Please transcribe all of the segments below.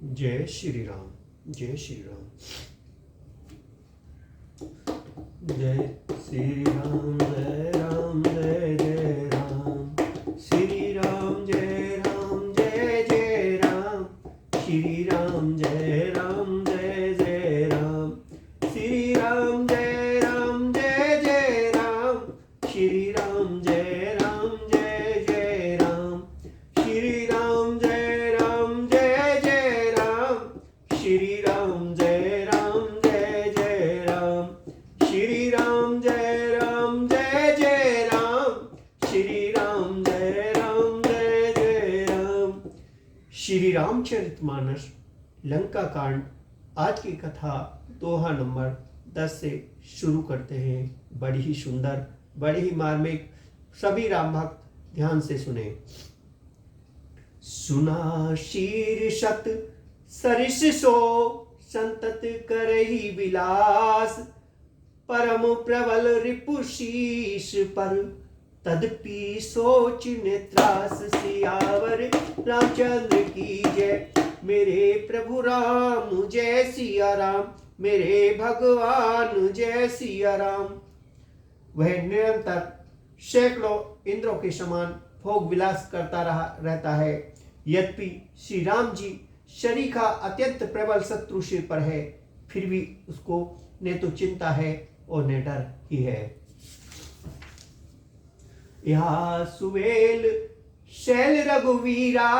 जय श्री राम, जय श्री राम, जय श्री राम, जय राम, जय जय राम, श्री राम, जय राम, जय जय राम, श्री राम, जय राम, जय जय राम, श्री राम, जय राम, जय जय राम, श्री राम, जय राम, जय जय राम, श्री राम, जय राम, जय जय राम, श्री राम, जय राम, जय जय राम, श्री राम, जय राम, जय जय राम, श्री राम, जय राम, जय जय राम। श्री रामचरितमानस लंका कांड। आज की कथा दोहा नंबर 10 से शुरू करते हैं। बड़ी ही सुंदर, बड़ी ही मार्मिक। सभी राम भक्त ध्यान से सुने। सुना शीर्षत सरिस सो संतत करहि विलास, परम प्रबल रिपुशीष पर तदपि सोच नेत्रास। सियावर रामचंद्र की जय, मेरे प्रभु राम जय सिया राम, मेरे भगवान जय सिया राम। वह निरंतर सैकड़ों इंद्रों के समान भोग विलास करता रहता है। यद्यपि श्री राम जी शरीर का अत्यंत प्रबल शत्रु सिर पर है, फिर भी उसको न तो चिंता है और न डर ही है। यहाँ सुवेल शैल रघुवीरा,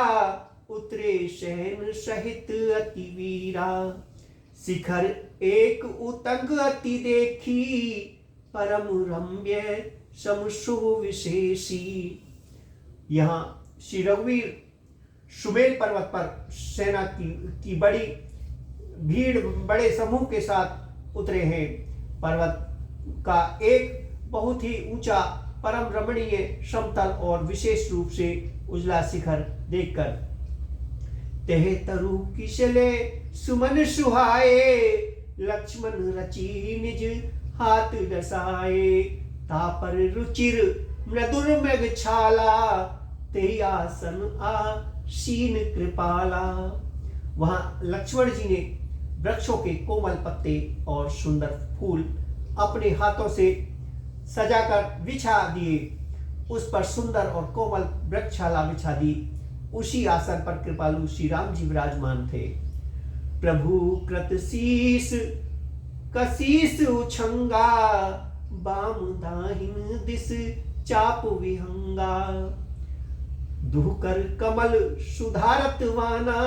उतरे शहन सहित अति वीरा। शिखर एक उतंग अति देखी, परम रम्य समसु विशेषी। यहाँ श्री रघुवीर सुमेल पर्वत पर सेना की बड़ी भीड़, बड़े समूह के साथ उतरे हैं। पर्वत का एक बहुत ही ऊंचा, परम रमणीय, समतल और विशेष रूप से उजला शिखर देखकर, तेह तरु किशले सुमन सुहाए, लक्ष्मण रची निज हाथ दसाए। तापर रुचिर मृदुर मृग छाला, ते आसन आसीन कृपाला। वहां लक्ष्मण जी ने वृक्षों के कोमल पत्ते और सुंदर फूल अपने हाथों से सजाकर बिछा दिए। उस पर सुंदर और कोमल वृक्षशाला बिछा दी। उसी आसन पर कृपालु श्री राम जी विराजमान थे। प्रभु कृत शीस कशीस उछंगा, बाम दाहिन दिस चाप विहंगा। दुहकर कमल सुधारत वाना,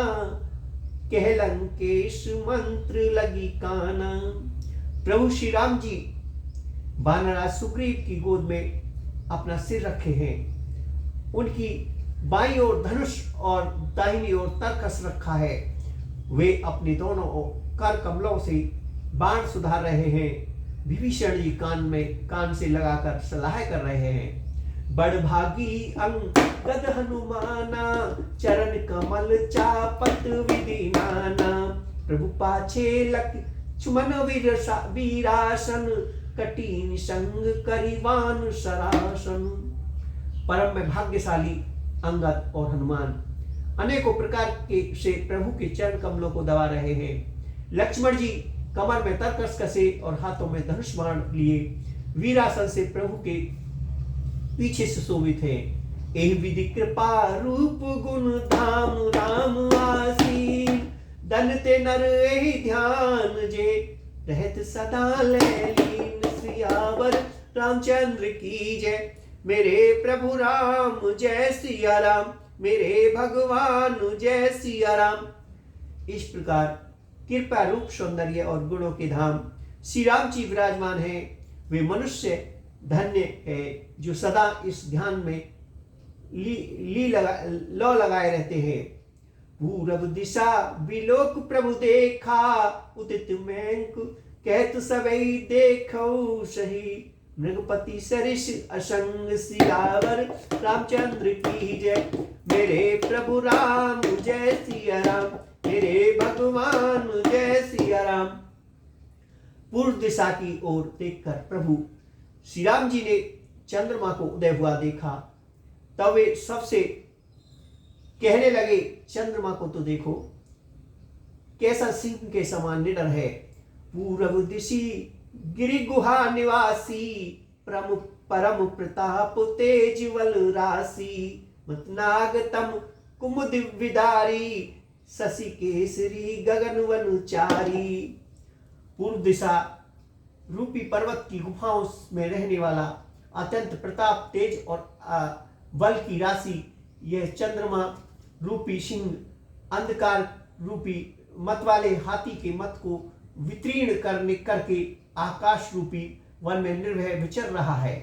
कहलंकेश मंत्र लगी काना। प्रभु श्री राम जी वानराज सुग्रीव की गोद में अपना सिर रखे हैं। उनकी बाईं ओर धनुष और दाहिनी ओर तरकस रखा है। वे अपने दोनों कर कमलों से बाण सुधार रहे हैं। विभीषण जी कान से लगाकर सलाह कर रहे हैं। बड़भागी अंगद हनुमाना, चरण कमल चापत विधि नाना। प्रभु पाछे लक्ष्मण वीरासन, कठिन संग करिवान सरासन। परम में भाग्यशाली अंगद और हनुमान अनेकों प्रकार के से प्रभु के चरण कमलों को दबा रहे हैं। लक्ष्मण जी कमर में तरकस कसे और हाथों में धनुष बाण लिए वीरासन से प्रभु के पीछे सुशोभित है। एहि विधि कृपा रूप गुण धाम, राम आसीन दनते नर एहि ध्यान। जे रहत सदा लैलीन, सियावर रामचंद्र की जय, मेरे प्रभु राम जय सिया राम, मेरे भगवान जय सिया राम। इस प्रकार कृपा रूप, सौंदर्य और गुणों के धाम श्री राम जी विराजमान है। वे मनुष्य धन्य है जो सदा इस ध्यान में लौ लगाए रहते हैं। पूरब दिशा विलोक प्रभु देखा, उदित मैंक कहत सबई देखौ सही। मृगपति सरिस असंग, सियावर रामचंद्र की जय, मेरे प्रभु राम जय सिया राम, मेरे भगवान जय सिया राम। पूर्व दिशा की ओर देखकर प्रभु श्री राम जी ने चंद्रमा को उदय हुआ देखा। तब वे सबसे कहने लगे, चंद्रमा को तो देखो, कैसा सिंह के समान निडर है। पूर्व दिशि गिरि गुहा निवासी, परम प्रताप तेज बल राशि, मतनागतम कुमुद विदारी, शशि केसरी गगन वनचारी। पूर्व दिशा रूपी पर्वत की गुफाओं में रहने वाला, अत्यंत प्रताप तेज और बल की राशि, यह चंद्रमा रूपी सिंह अंधकार रूपी मत वाले हाथी के मत को वितीर्ण करके आकाश रूपी वन में निर्भय विचर रहा है।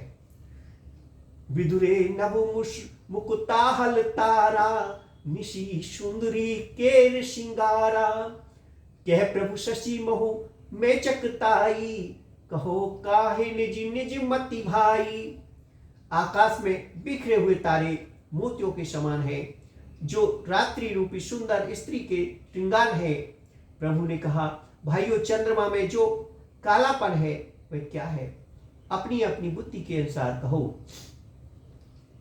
विदुरे नभ मुकुताहल तारा, निशी सुंदरी केर सिंगारा, कह प्रभु शशि महु में चकताई, कहो काहे निज निज मति भाई। आकाश में बिखरे हुए तारे मोतियों के समान है, जो रात्रि रूपी सुंदर स्त्री के श्रृंगार है। प्रभु ने कहा, भाइयों, चंद्रमा में जो कालापन है वह क्या है? अपनी अपनी बुद्धि के अनुसार कहो।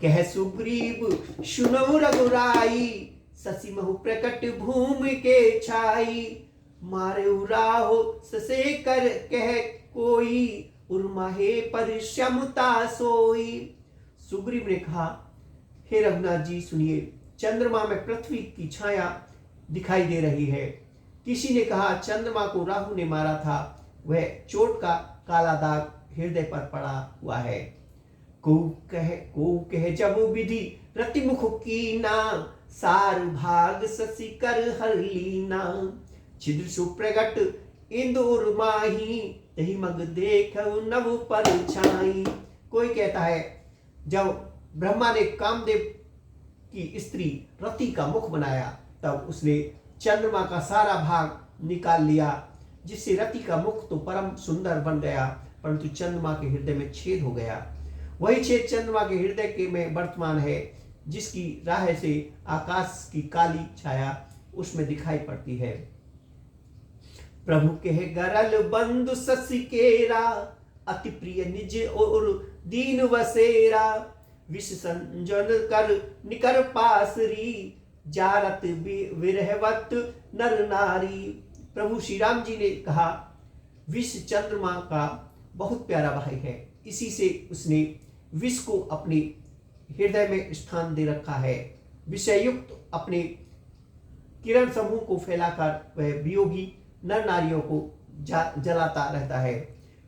कह सुग्रीव सुनो रघुराई, शशि महु प्रकट भूमि के छाई, मारे उराहो ससे कर कह कोई, उर्माहे परिश्रमता सोई। सुग्रीव ने कहा, हे रघुनाथ जी सुनिए, चंद्रमा में पृथ्वी की छाया दिखाई दे रही है। किसी ने कहा, चंद्रमा को राहु ने मारा था, वह चोट का काला दाग हृदय पर पड़ा हुआ है। को कहे जब विधि रतिमुख की ना, सार भाग शशि कर हर लीना, छिद्र सुप्रगट इंदुर माही, तही मग देख नव पर छाई। कोई कहता है, जब ब्रह्मा ने कामदेव की स्त्री रति का मुख बनाया, तब उसने चंद्रमा का सारा भाग निकाल लिया, जिससे रति का मुख तो परम सुंदर बन गया, परंतु चंद्रमा के हृदय में छेद हो गया। वही छेद चंद्रमा के हृदय के में वर्तमान है, जिसकी राह से आकाश की काली छाया उसमें दिखाई पड़ती है। प्रभु कहे गरल बंधु शशि केरा, अति प्रिय निज और दीन वसेरा, विष संजन कर निकर पासरी, जारत विरहवत नर नारी। प्रभु श्री राम जी ने कहा, विष चंद्रमा का बहुत प्यारा भाई है, इसी से उसने विष को अपने हृदय में स्थान दे रखा है। विषयुक्त अपने किरण समूह को फैलाकर वह वियोगी नर नारियों को जलाता रहता है।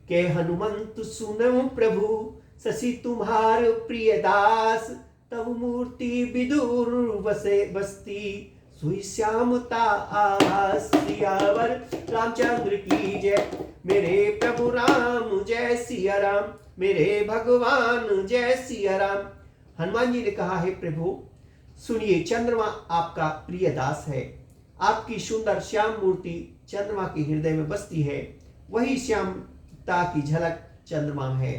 के हनुमंत सुनो प्रभु, शशि तुम्हार प्रिय दास, तब मूर्ति विदुर बसे बस्ती, सुई श्यामता आस। सियावर रामचंद्र की जय, मेरे प्रभु राम जय सिया राम, मेरे भगवान जय सिया राम। हनुमान जी ने कहा, हे प्रभु सुनिए, चंद्रमा आपका प्रिय दास है, आपकी सुंदर श्याम मूर्ति चंद्रमा के हृदय में बसती है, वही श्यामता की झलक चंद्रमा है।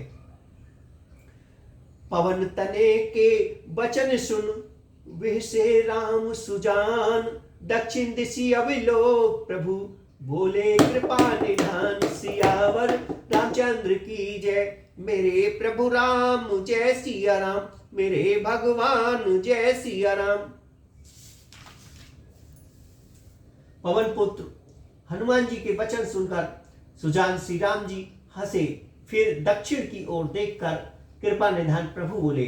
पवन तने के वचन सुन, विहसे राम सुजान, दक्षिण दिशि अविलोक प्रभु, बोले कृपा निधान। सियावर रामचंद्र की जय, मेरे प्रभु राम जय सिया राम, मेरे भगवान जय सिया राम। पवन पुत्र हनुमान जी के वचन सुनकर सुजान श्री राम जी हंसे, फिर दक्षिण की ओर देखकर कृपा निधान प्रभु बोले,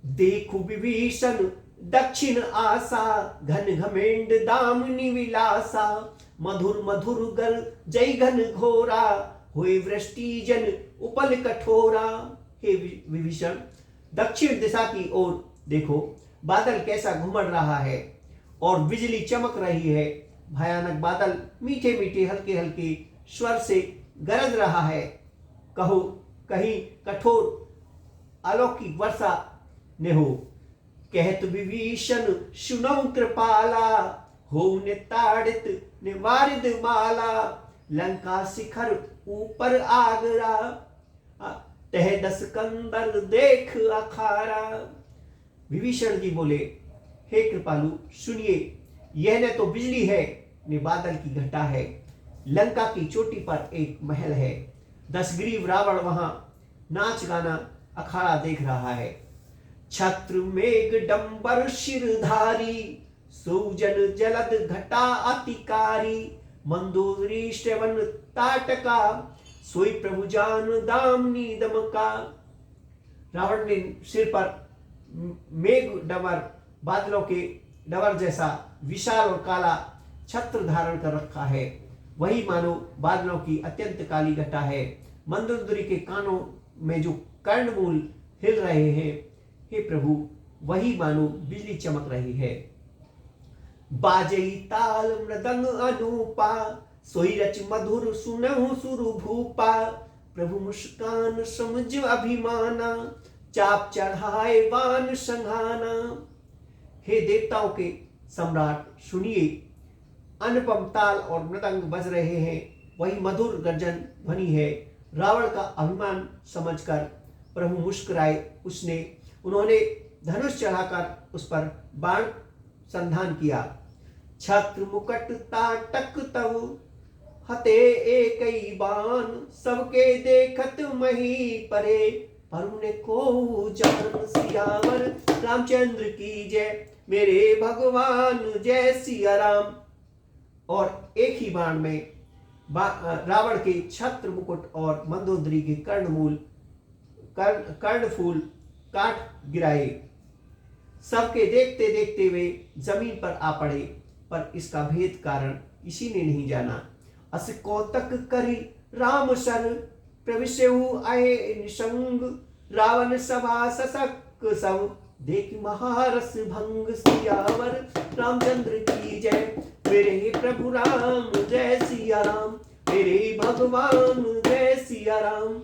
देखो विभीषण दक्षिण आसा, घन घमेंड दामिनी विलासा, मधुर मधुर गल जय घन घोरा, हुए वृष्टि जन उपल कठोरा। हे विभीषण, दक्षिण दिशा की ओर देखो, बादल कैसा घुमड़ रहा है और बिजली चमक रही है। भयानक बादल मीठे मीठे हल्के हल्के स्वर से गरज रहा है। कहो कहीं कठोर अलौकिक वर्षा ने हो। कहत विभीषण सुनो कृपाला, हो निताड़ित निवारिद माला, लंका शिखर ऊपर आगरा, तह दस कंदर देख अखारा। विभीषण जी बोले, हे कृपालु सुनिए, यह न तो बिजली है न बादल की घटा है। लंका की चोटी पर एक महल है, 10 ग्रीव रावण वहां नाच गाना अखाड़ा देख रहा है। छत्र मेघ डंबर शिरधारी, सुजन जलद घटा अतिकारी, मंदोदरी श्रवण ताटका, सोई प्रभु जान दामनी दमका। रावण ने सिर पर मेघ डवर, बादलों के डवर जैसा विशाल और काला छत्र धारण कर रखा है। वही मानो बादलों की अत्यंत काली घटा है। मंदोदरी के कानों में जो कर्णमूल हिल रहे हैं, हे प्रभु, वही मानो बिजली चमक रही है। बाजई ताल मृदंग अनूपा, सोई रच मधुर सुनहु सुरु भूपा। प्रभु मुस्कान समझ अभिमाना, चाप चढ़ाए वान संघाना। हे देवताओं के सम्राट, सुनिए, अनुपम ताल और मृदंग बज रहे हैं। वही मधुर गर्जन ध्वनि है। रावण का अभिमान समझकर प्रभु मुस्कुराए। उन्होंने धनुष चढ़ाकर उस पर बाण संधान किया। छत्र मुकुट ताटक तव, हते एकई बाण, सबके देखत मही परे। परुने को जान सियावर, रामचंद्र की जय, मेरे भगवान जय सिया राम। और एक ही बाण में रावण के छत्र मुकुट और मंदोदरी के कर्णफूल काट गिराए। सबके देखते देखते वे जमीन पर आ पड़े, पर इसका भेद कारण किसी ने नहीं जाना। अस कौतक करी राम सर, प्रविशेहु आए निसंग। रावण सभा ससक सब, देख महारस भंग। सियावर रामचंद्र की जय, मेरे प्रभु राम जय सिया राम, मेरे भगवान जय सिया राम।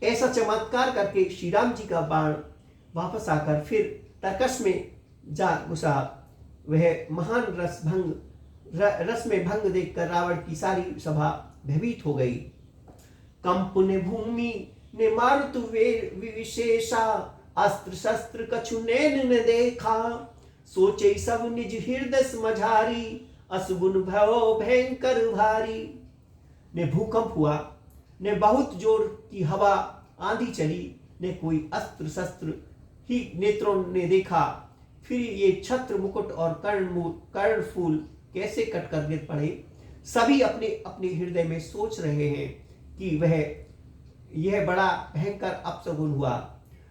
ऐसा चमत्कार करके श्री राम जी का बाण वापस आकर फिर तरकश में जा घुसा। वह महान रस में भंग देखकर रावण की सारी सभा भयभीत हो गई। कंप ने भूमि ने मारुत विशेषा, अस्त्र शस्त्र कछु नैन न देखा। सोचे सब निज हृदय समझारी, असुगुन भयो भयंकर भारी। ने भूकंप हुआ, ने बहुत जोर की हवा आंधी चली, ने कोई अस्त्र शस्त्र ही नेत्रों ने देखा। फिर ये छत्र मुकुट और कर्णफूल कैसे कटकर गिर पड़े। सभी अपने अपने हृदय में सोच रहे हैं कि यह बड़ा भयंकर अपशगुन हुआ।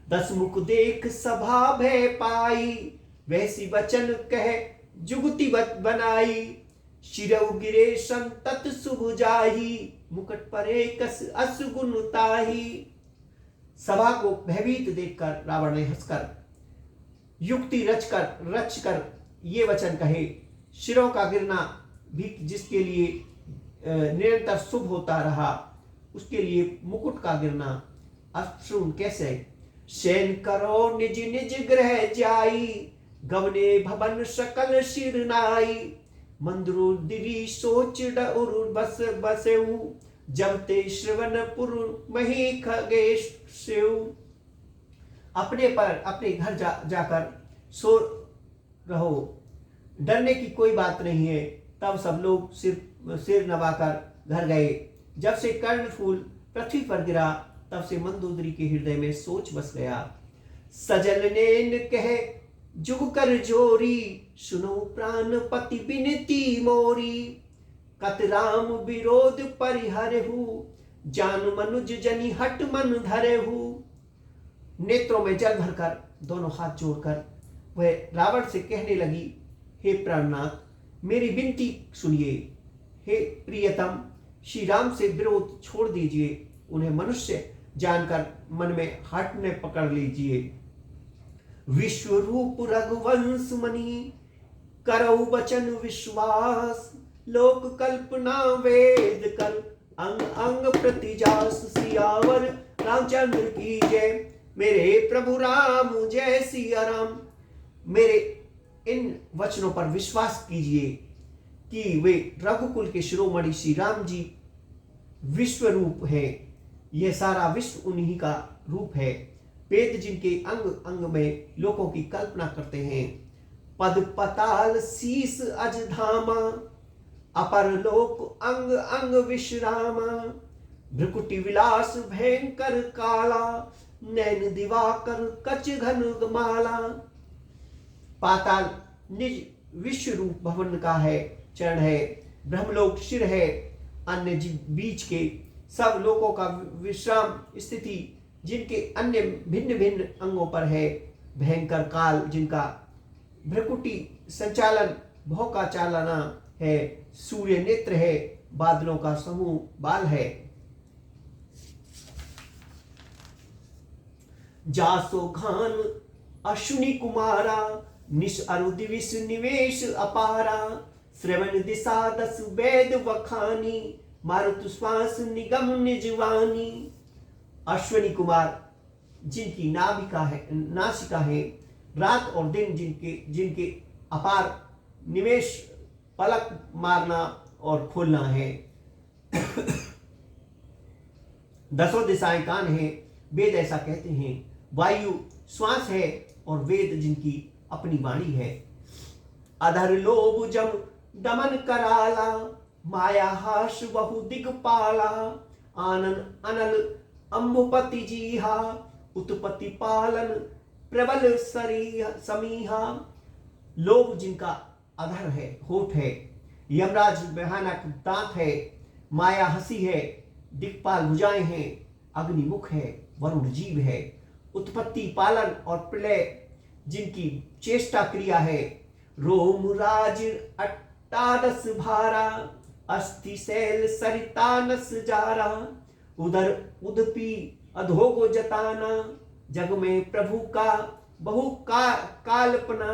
दस मुख देख सभा भय पाई, वैसी वचन कह जुगति बनाई। शिरऊ गिरे संतत शुभ जाही, मुकुट परे कस असुगुन ताही। सभा को भयभीत देखकर रावण ने हंसकर युक्ति रचकर ये वचन कहे। शिरों का गिरना भी जिसके लिए निरंतर शुभ होता रहा, उसके लिए मुकुट का गिरना अशुभ कैसे। शयन करो निज निज ग्रह जाई, गवने भवन सकल सिर नाई। मंदोदरी सोच डउर बसेऊ, जब ते श्रवणपुर मही खगेशेऊ। अपने घर जाकर सो रहो, डरने की कोई बात नहीं है। तब सब लोग सिर नवाकर घर गए। जब से कर्णफूल पृथ्वी पर गिरा, तब से मंदोदरी के हृदय में सोच बस गया। सजल नेन कहे जुग कर जोरी, सुनो प्राणपति बिनती मोरी। कत राम विरोध परिहरहु, जान मनुज जनि हट मन धरहु। नेत्रों में जल भरकर दोनों हाथ जोड़कर वह रावण से कहने लगी, हे प्राणनाथ, मेरी विनती सुनिए। हे प्रियतम, श्री राम से विरोध छोड़ दीजिए। उन्हें मनुष्य जानकर मन में हट ने पकड़ लीजिए। विश्व रूप रघुवंश मणि, करऊ वचन विश्वास। लोक कल्पना वेद कल, अंग अंग प्रतिजास। सियावर रामचंद्र की जय, मेरे प्रभु राम जय सिया राम। मेरे इन वचनों पर विश्वास कीजिए कि वे रघुकुल के शिरोमणि श्री राम जी विश्व रूप है। यह सारा विश्व उन्हीं का रूप है। वेद जिनके अंग अंग में लोगों की कल्पना करते हैं। पद पताल शीस अज धामा, अपर लोक अंग अंग विश्रामा। भ्रुकुटी विलास भयंकर काला, नैन दिवाकर कच घन माला। पाताल निज विश्व रूप भवन का है चरण है। ब्रह्मलोक शिर है, अन्य बीच के सब लोगों का विश्राम स्थिति, जिनके अन्य भिन्न भिन्न अंगों पर है। भयंकर काल, जिनका भ्रकुटी संचालन भौ का चालना है। सूर्य नेत्र है, बादलों का समूह बाल है। जासो घान अश्विनी कुमारा, निश अरु दिविश निवेश अपारा। श्रवण दिशा दस वेद वखानी, मारुत श्वास निगम निजवानी। अश्विनी कुमार, जिनकी नासिका है, रात और दिन जिनके अपार निवेश, पलक मारना और खोलना है। दसों दिशाएं कान हैं, वेद ऐसा कहते हैं। वायु श्वास है और वेद जिनकी अपनी वाणी है। अधर लोभ जम दमन कराला, माया हास बहु दिगपाला। आनंद अनल अम्बुपति जीहा, उत्पत्ति पालन प्रबल समीहा। लोभ जिनका अधर है, होठ है। यमराज भयानक दांत है। माया हंसी है, दिक्पाल भुजाएं हैं। अग्निमुख है, वरुण जीव है। उत्पत्ति पालन और प्रलय जिनकी चेष्टा क्रिया है। रोमराज अट्टादश भारा, अस्थि शैल सरितानस जारा। उधर उदपी अधोगो जताना, जग में प्रभु का बहु काल्पना।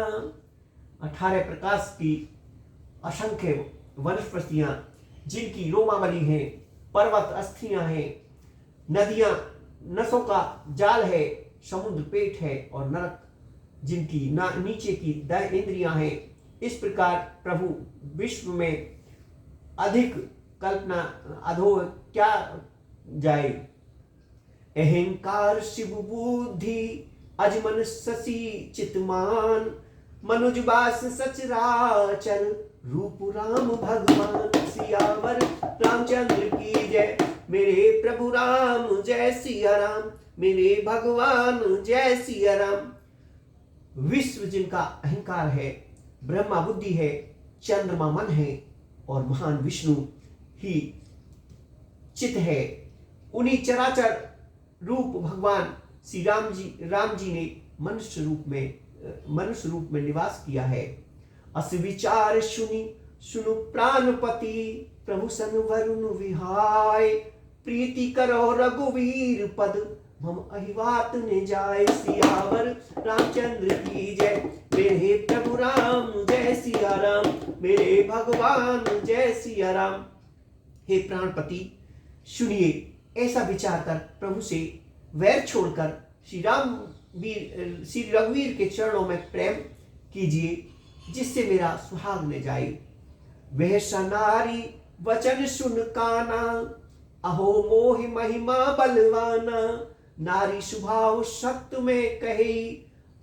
18 प्रकाश की असंख्य वनस्पतियां, जिनकी रोमावली है। पर्वत अस्थियां हैं, नदियां नसों का जाल है। समुद्र पेट है और नरक जिनकी नीचे की इंद्रियां हैं। इस प्रकार प्रभु विश्व में अधिक कल्पना अधो क्या जाए। अहंकार शिव बुद्धि, अजमन शशि चितमान। मनुजबास सचराचर, रूप राम भगवान। सियावर रामचंद्र की जय, मेरे प्रभु राम जय सिया राम। मेरे भगवान जय सिया राम। विश्व जिनका अहंकार है, ब्रह्मा बुद्धि है, चंद्रमा मन है और महान विष्णु ही चित है। उन्हीं चराचर रूप भगवान श्री राम जी ने मनुष्य रूप में निवास किया है। अस विचार सुनु प्राणपति, प्रभु सन वरुण विहाय। प्रीति करो रघुवीर पद, हम अहिवात ने जाए। सियावर रामचंद्र की जय, मेरे प्रभु राम जय सिया राम। मेरे भगवान जय सिया राम। हे प्राणपति, सुनिए, ऐसा विचार कर प्रभु से वैर छोड़कर श्री रघुवीर के चरणों में प्रेम कीजिए, जिससे मेरा सुहाग न जाए। वह सनारी वचन सुन काना, अहो मोहि महिमा बलवाना। नारी स्वभाव सत्य में कहे,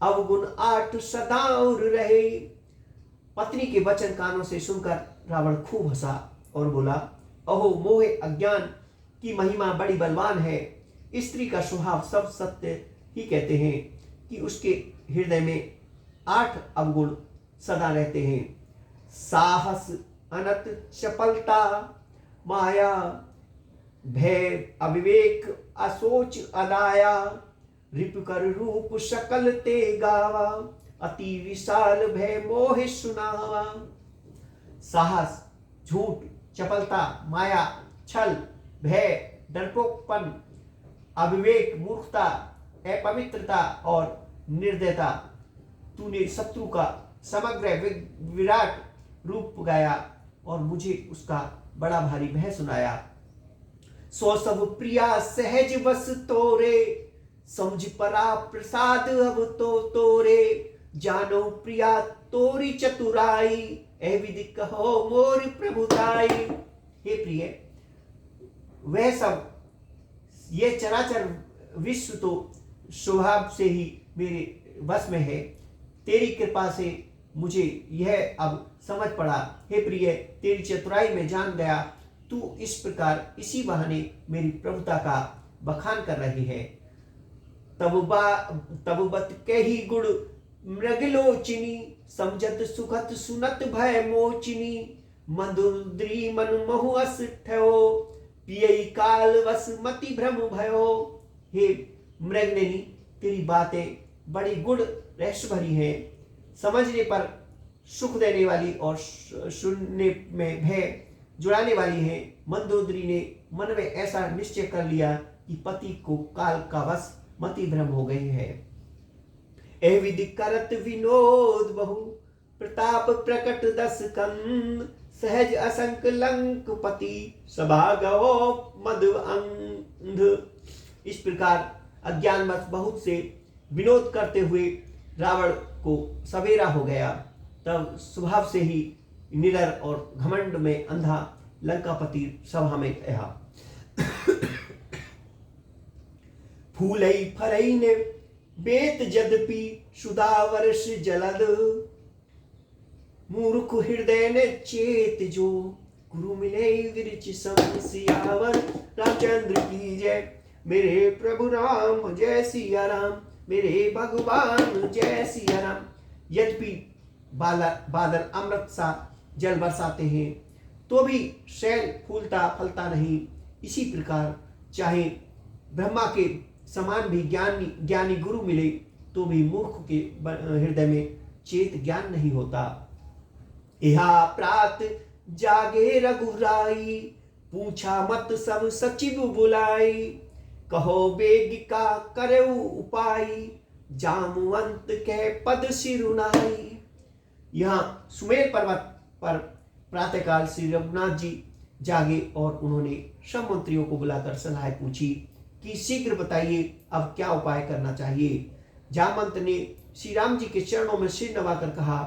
अवगुण 8 सदा और रहे। पत्नी के वचन कानों से सुनकर रावण खूब हंसा और बोला, अहो मोहे अज्ञान की महिमा बड़ी बलवान है। स्त्री का स्वभाव सब सत्य ही कहते हैं कि उसके हृदय में 8 अवगुण सदा रहते हैं। साहस अनत चपलता, माया भय अविवेक असोच अदाया। रिपुकर रूप सकल ते गावा, अति विशाल भय मोह सुनावा। साहस, झूठ, चपलता, माया, छल, भय, डरपोकपन, अविवेक, मूर्खता, अपवित्रता और निर्दयता। तूने शत्रु का समग्र विराट रूप गाया और मुझे उसका बड़ा भारी भय सुनाया। सो सब प्रिया सहज बस तोरे, समझ परा प्रसाद अब तो तोरे। जानो प्रिया तोरी चतुराई, ए विधि कहो मोर प्रभुताई। हे प्रिय, वह सब ये चराचर विश्व तो स्वभाव से ही मेरे वश में है। तेरी कृपा से मुझे यह अब समझ पड़ा। हे प्रिय, तेरी चतुराई में जान गया। तू इस प्रकार इसी बहाने मेरी प्रभुता का बखान कर रही है। तब बत कही गुण मृगलोचिनी, समझत सुखत सुनत भय मोचिनी। मधुद्री मन महुअस ठयो, पियई काल वस मति भ्रम भयो। हे मृगनयनी, तेरी बातें बड़ी गुड़ रहस्य भरी हैं, समझने पर सुख देने वाली और सुनने में भय जुड़ाने वाली हैं। मंदोदरी ने मन में ऐसा निश्चय कर लिया कि पति को काल का वश मति भ्रम हो गई है। ए विधि करत विनोद बहु, प्रताप प्रकट दस कंद, सहज असंक लंक पति, सभा गवो मद अंध। इस प्रकार अज्ञानवश बहुत से विनोद करते हुए रावण को सवेरा हो गया। तब स्वभाव से ही निडर और घमंड में अंधा लंकापति सभा में गया। फूलई फरई ने बेत यद्यपि सुधा वर्ष जलद, मूर्ख हृदय ने चेत जो, गुरु मिले विरच सम सियावर। रामचंद्र की जय, मेरे प्रभु राम जय सिया राम, मेरे भगवान जय सिया राम। यद्यपि बादल अमृत सा जल बरसाते हैं तो भी शैल फूलता फलता नहीं, इसी प्रकार चाहे ब्रह्मा के समान भी ज्ञानी गुरु मिले तो भी मूर्ख के हृदय में चेत ज्ञान नहीं होता। इहा प्रात जागे रघुराई, पूछा मत सब सचिव बुलाई, कहो बेग का करऊ उपाय, जामवंत के पद सिरुनाई। यहाँ सुमेर पर्वत पर प्रातःकाल श्री रघुनाथ जी जागे और उन्होंने सब मंत्रियों को बुलाकर सलाह पूछी कि शीघ्र बताइए अब क्या उपाय करना चाहिए। जामवंत ने श्री राम जी के चरणों में सिर नवाकर कहा,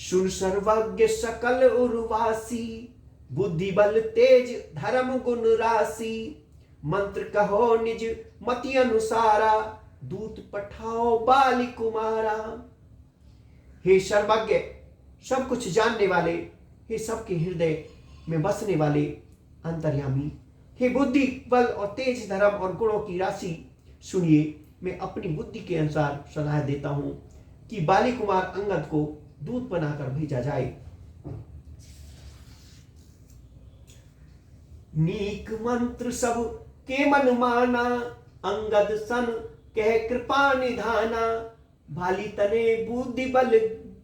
सुन सर्वज्ञ सकल उर्वासी, बुद्धि बल तेज धर्म गुण राशि, मंत्र कहो निज मति अनुसारा, दूत पठाओ बाली कुमारा। हे सर्वज्ञ, सब कुछ जानने वाले, हे सबके हृदय में बसने वाले अंतर्यामी, हे बुद्धि बल और तेज धर्म और गुणों की राशि, सुनिए मैं अपनी बुद्धि के अनुसार सलाह देता हूं कि बाली कुमार अंगद को दूत बनाकर भेजा जाए। नीक मंत्र सब के मन माना, अंगद सन कह कृपा निधाना, भाली तने बुद्धि बल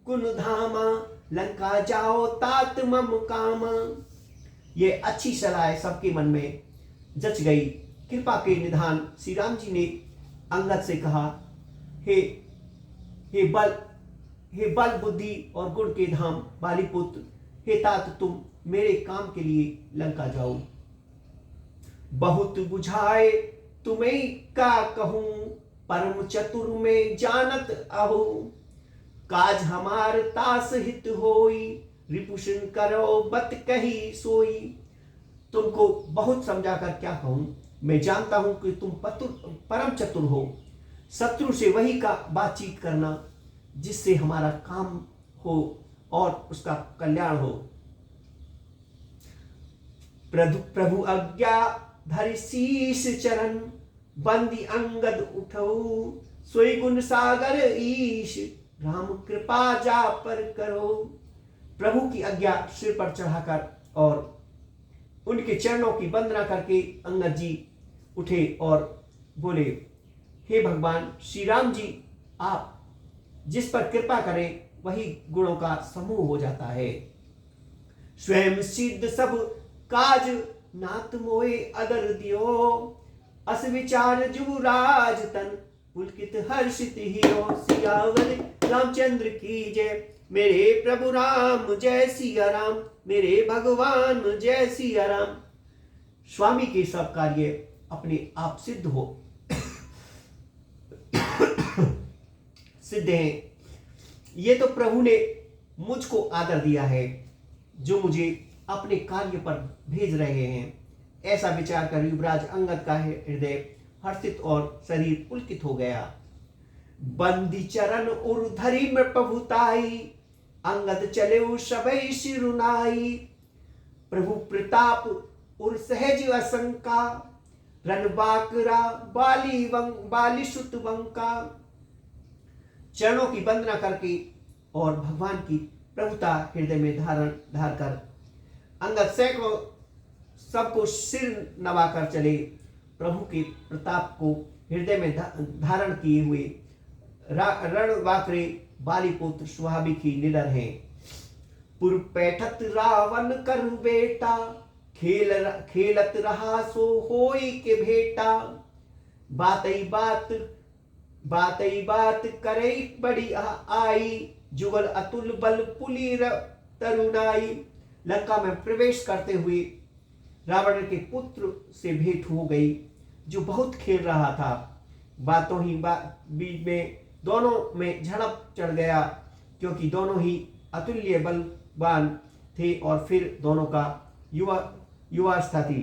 गुण धामा, लंका जाओ तात मम कामा। ये अच्छी सलाह सबके मन में जच गई। कृपा के निधान श्री राम जी ने अंगद से कहा, हे बल बुद्धि और गुण के धाम बाली पुत्र, हे तात तुम मेरे काम के लिए लंका जाओ। बहुत बुझाए तुम्हें का कहूं, परम चतुर में जानत आहू, काज हमार तास हित होई, रिपुषण करो बत कही सोई। तुमको बहुत समझाकर क्या कहूं, मैं जानता हूं कि तुम परम चतुर हो। शत्रु से वही का बातचीत करना जिससे हमारा काम हो और उसका कल्याण हो। प्रभु आज्ञा धरि शीश चरण, बंदी अंगद उठऊ, सोई गुण सागर ईश, राम कृपा जा पर करो। प्रभु की आज्ञा सिर पर चढ़ाकर और उनके चरणों की वंदना करके अंगद जी उठे और बोले, हे भगवान श्री राम जी, आप जिस पर कृपा करें वही गुणों का समूह हो जाता है। स्वयं सिद्ध सब काज नाथ मोए अदर दियो, अस विचार जुराज तन, पुलकित हर्षित हियो। सियावर रामचंद्र की जय, मेरे प्रभु राम जय सिया राम, मेरे भगवान जय सिया राम। स्वामी के सब कार्य अपने आप सिद्ध हो सिद्ध हैं। ये तो प्रभु ने मुझको आदर दिया है जो मुझे अपने कार्य पर भेज रहे हैं। ऐसा विचार कर युवराज अंगद का हृदय हर्षित और शरीर पुलकित हो गया। बंदी चरण उर्धरी में प्रभुताई, अंगद चले सबई सिरुनाई। प्रभु प्रताप उर सहज असंका, रणबाकरा बाली सुत वंका। चरणों की वंदना करके और भगवान की प्रभुता हृदय में धार कर अंगद सैकड़ों सबको सिर नवाकर चले। प्रभु के प्रताप को हृदय में धारण किए हुए रणवाकरे बालीपुत्र स्वाभाविक ही निडर है। पुर पैठत रावण कर बेटा, खेलत रहा सो होई के भेटा। बातई बात करे बड़ी आई, जुगल अतुल बल पुली तरुणाई। लंका में प्रवेश करते हुए रावण के पुत्र से भेंट हो गई, जो बहुत खेल रहा था। बातों ही बीच में दोनों में झड़प चढ़ गया, क्योंकि दोनों ही अतुल्य बलवान थे और फिर दोनों का युवावस्था थी।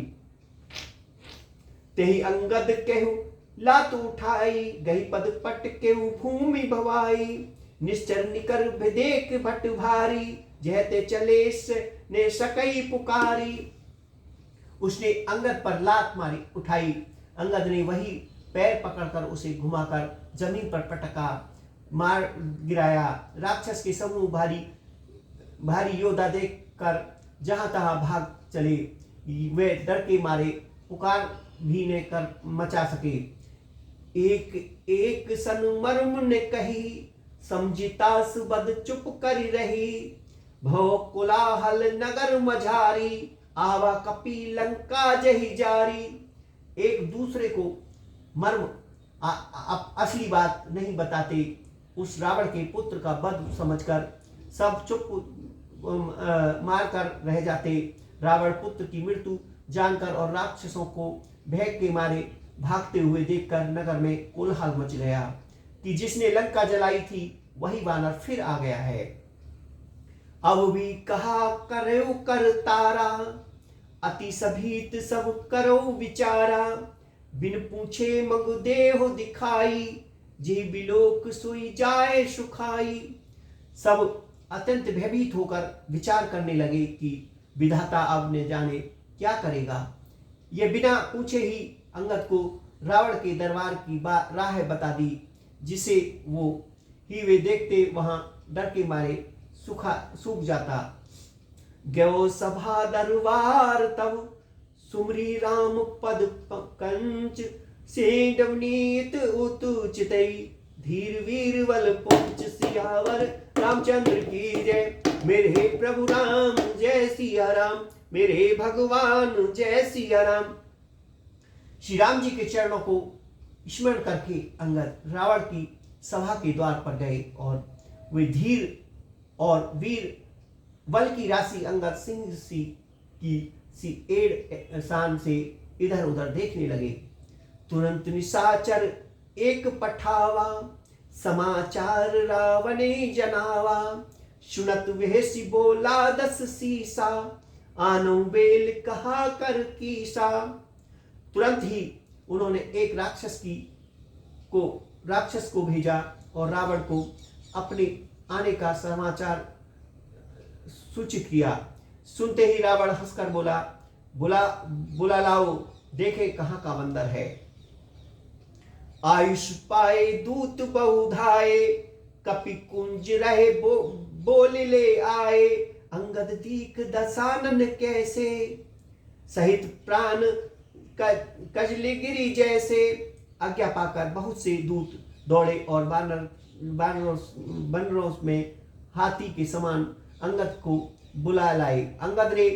तेहि अंगद केहु लात उठाई, गही पद पट केहु भूमि भवाई। निश्चर निकर भेदेक भट भारी, जहते चले ने सकई पुकारी। उसने अंगद पर लात मारी उठाई। अंगद ने वही पैर पकड़कर उसे घुमाकर जमीन पर पटका, मार गिराया। राक्षस के समूह भारी योद्धा देखकर जहां तहां भाग चले। वे डर के मारे पुकार भी ने कर मचा सके। एक सन मर्म ने कही, समझिता सुबद चुप कर रही। भव कोलाहल नगर मझारी, आवा कपी लंका जही जारी। एक दूसरे को मर्म असली बात नहीं बताते। उस रावण के पुत्र का वध समझकर सब चुप मारकर रह जाते। रावण पुत्र की मृत्यु जानकर और राक्षसों को भय के मारे भागते हुए देखकर नगर में कोलाहल मच गया कि जिसने लंका जलाई थी वही वानर फिर आ गया है। अब भी कहा करो कर तारा, अति सभीत सब करो विचारा। बिन पूछे मग देहो दिखाई, जी बिलोक सुई जाए सुखाई। सब अत्यंत भयभीत होकर विचार करने लगे कि विधाता अब ने जाने क्या करेगा। ये बिना पूछे ही अंगद को रावण के दरबार की राह बता दी, जिसे वे देखते वहां डर के मारे सूख जाता। गयो सभा दरबार तब, सुमरी राम पद कंच। सेंडवनीत उतु चितई, धीर वीर बल पुंच। सियावर रामचंद्र की जय, मेरे प्रभु राम जय सिया राम। मेरे भगवान जय सिया राम। श्री राम जी के चरणों को स्मरण करके अंगद रावण की सभा के द्वार पर गए और वे धीर और वीर बल की राशि अंगद सिंह सी एड़ शान से इधर उधर देखने लगे। तुरंत निशाचर एक पठावा, समाचार रावणे जनावा। सुनत वेसी बोला 10 सीसा, आनो बेल कहा कर कीसा। तुरंत ही उन्होंने एक राक्षस को भेजा और रावण को अपने आने का समाचार सूचित किया। सुनते ही रावण हंसकर बुला लाओ, देखे कहाँ का बंदर है। आयुष पाए दूत बहुधाए, कपि कुंज रहे बोल ले आए। अंगद दीक दसानन कैसे, सहित प्राण कजली गिरी जैसे। आज्ञा पाकर बहुत से दूत दौड़े और बानरों में हाथी के समान अंगद को बुला लाए। अंगद ने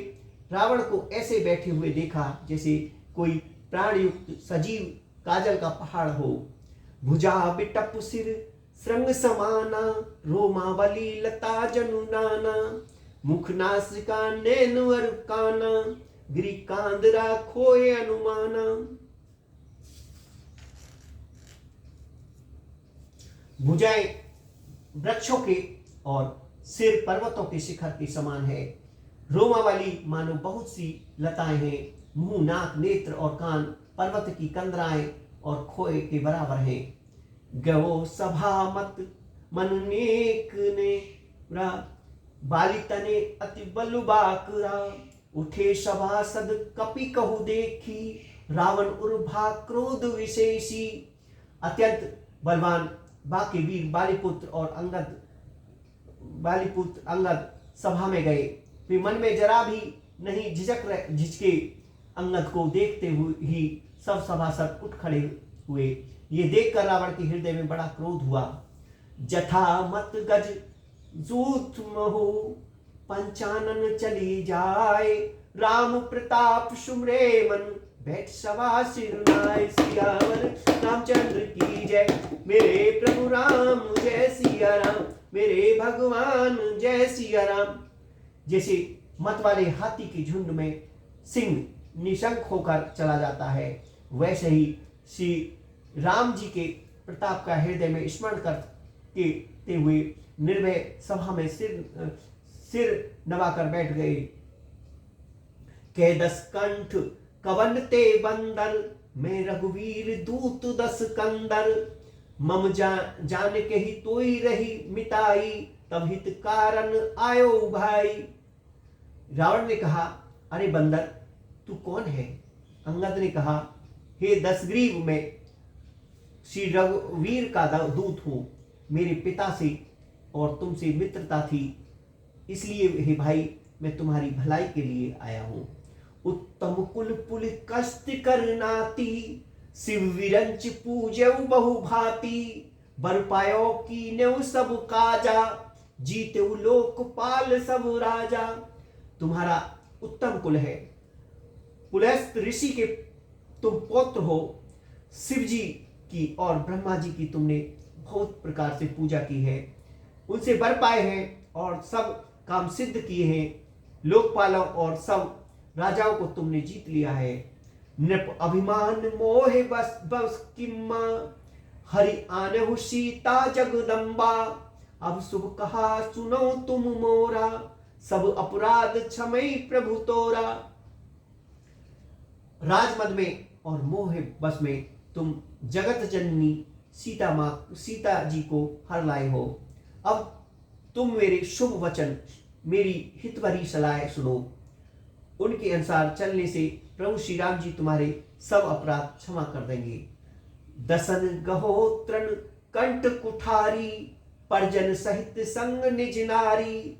रावण को ऐसे बैठे हुए देखा जैसे कोई प्राणयुक्त सजीव काजल का पहाड़ हो। भुजा बिटप सिर श्रृंग समाना, रोमावली लता जनु नाना। मुख नासिका नैन वर काना, गिरि कांदरा खोए अनुमाना। भुजाएं वृक्षों के और सिर पर्वतों के शिखर के समान है। रोमावली मानो बहुत सी लताएं हैं। मुंह, नाक, नेत्र और कान पर्वत की कंदराएं और खोए के बराबर हैं। गवो सभा मत मन नेक ने, बालितने अति बलुबाकरा। उठे सभासद कपि कहु देखी, रावण उर्भा क्रोध विशेषी। अत्यंत बलवान बाके वीर बालीपुत्र अंगद सभा में गए। वे मन में जरा भी नहीं झिझके अंगद को देखते हुए ही सब सभासद उठ खड़े हुए। ये देखकर रावण के हृदय में बड़ा क्रोध हुआ। जथा मत गज जूथ महु पंचानन चली जाए, राम प्रताप सुमरे मन बैठ सभा सिर नाय। सियावर रामचंद्र की जय, मेरे प्रभु राम जय सिया राम, मेरे भगवान जय सिया राम। जैसे मत वाले हाथी के झुंड में सिंह निशंक होकर चला जाता है, वैसे ही श्री राम जी के प्रताप का हृदय में स्मरण करते हुए निर्भय सभा में सिर नवाकर बैठ गए। के 10 कंठ कवन ते बंदर, मैं रघुवीर दूत 10 कंदर। मम जान के ही तोई रही मिताई, तब हित कारण आयो भाई। रावण ने कहा, अरे बंदर तू कौन है? अंगद ने कहा, हे दशग्रीव, मैं श्री रघुवीर का दूत हूं। मेरे पिता से और तुमसे मित्रता थी, इसलिए हे भाई मैं तुम्हारी भलाई के लिए आया हूं। उत्तम कुल पुल कष्ट करनाती, शिव विरंच पूजऊ बहु भांति। बर पायो की नेउ सब काजा, जीते लोकपाल सब राजा। तुम्हारा उत्तम कुल है, पुलस्त ऋषि के तुम पौत्र हो। शिव जी की और ब्रह्मा जी की तुमने बहुत प्रकार से पूजा की है, उनसे वर पाए हैं और सब काम सिद्ध किए हैं। लोकपालों और सब राजाओं को तुमने जीत लिया है। नृप अभिमान मोहे बस किम्मा, हरि आनहु सीता जगदम्बा। अब शुभ कहा सुनो तुम मोरा, सब अपराध क्षमई प्रभु तोरा। राजमद में और मोह बस में तुम जगत जननी सीता जी को हर लाए हो। अब तुम मेरे शुभ वचन, मेरी हित भरी सलाह सुनो। उनके अनुसार चलने से प्रभु श्री राम जी तुम्हारे सब अपराध क्षमा कर देंगे। दसन गहोत्रन कंठ कुठारी, परजन सहित संग निज नारी।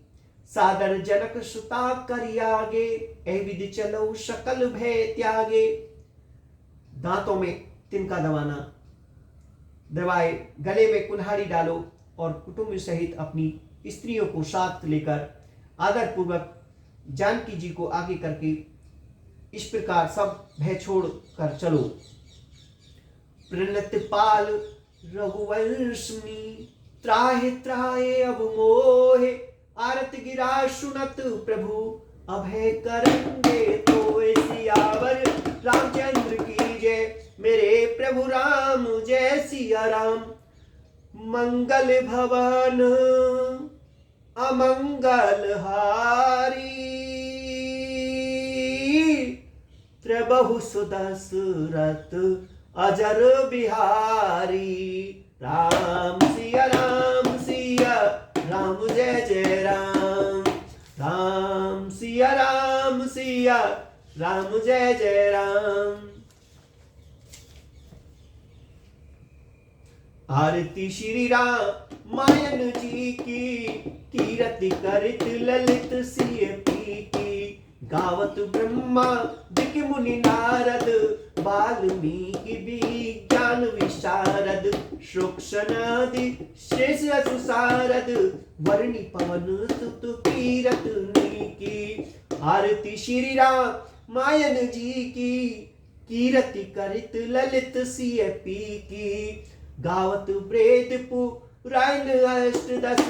सादर जनक सुता करियागे, एविद चलो सकल भय त्यागे। दांतों में तिनका दबाए, गले में कुल्हाड़ी डालो और कुटुंब सहित अपनी स्त्रियों को साथ लेकर आदर पूर्वक जानकी जी को आगे करके इस प्रकार सब भय छोड़ कर चलो। प्रणत पाल रघुवंशनी, त्राहे त्राहे अब मोहे। आरत गिरा सुनत प्रभु, अभय करेंगे तो। सियावर रामचंद्र की जय, मेरे प्रभु राम जय सिया राम। मंगल भवन अमंगल हारी, त्रिबहु सुदशरथ अजर बिहारी। राम सिया राम जय जय राम। राम सिया राम जय जय राम। आरती श्री राम मायन जी की, कीरति करित ललित सिय पी की। गावत ब्रह्मा दिक मुनि नारद, वाल्मीकि विज्ञान विशारद। शोक्षनादि शेष सुसारद, वर्णि पवन सुत कीरत की। आरती श्री राम मायन जी की, कीरति करित ललित सिय पी की। गावत वेद पुराण अष्टदश,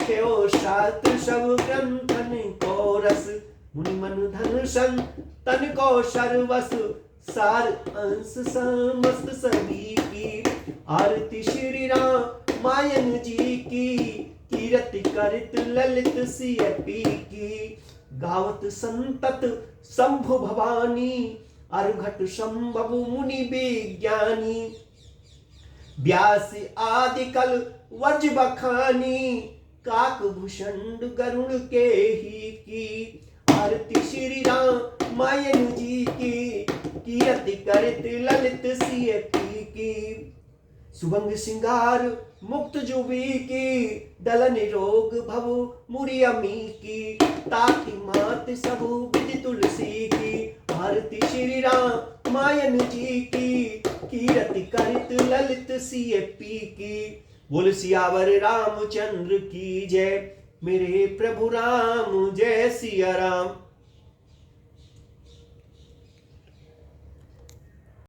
थियो शास्त्र सब ग्रंथन को रस। मुनि मन धन सन तन को सर्वस, सार अंश समस्त सभी की। आरती श्री राम मायन जी की, कीरति करित ललित सिय पी की। गावत संतत शंभु भवानी, अर्घट संभव मुनि विज्ञानी। व्यास आदि कल वज बखानी, काक भूषण गरुण के ही की। आरती श्री राम मायन जी की, कीरति करित ललित सिय पी की। सुभंग सिंगार मुक्त जुबी की, दलन रोग भव मुरियमी की। ताकि मात सबु विधि तुल राम मायन जी की, कीरति करित ललित सीएपी की। बोल सियावर रामचंद्र की जय, मेरे प्रभु राम जय सिया राम।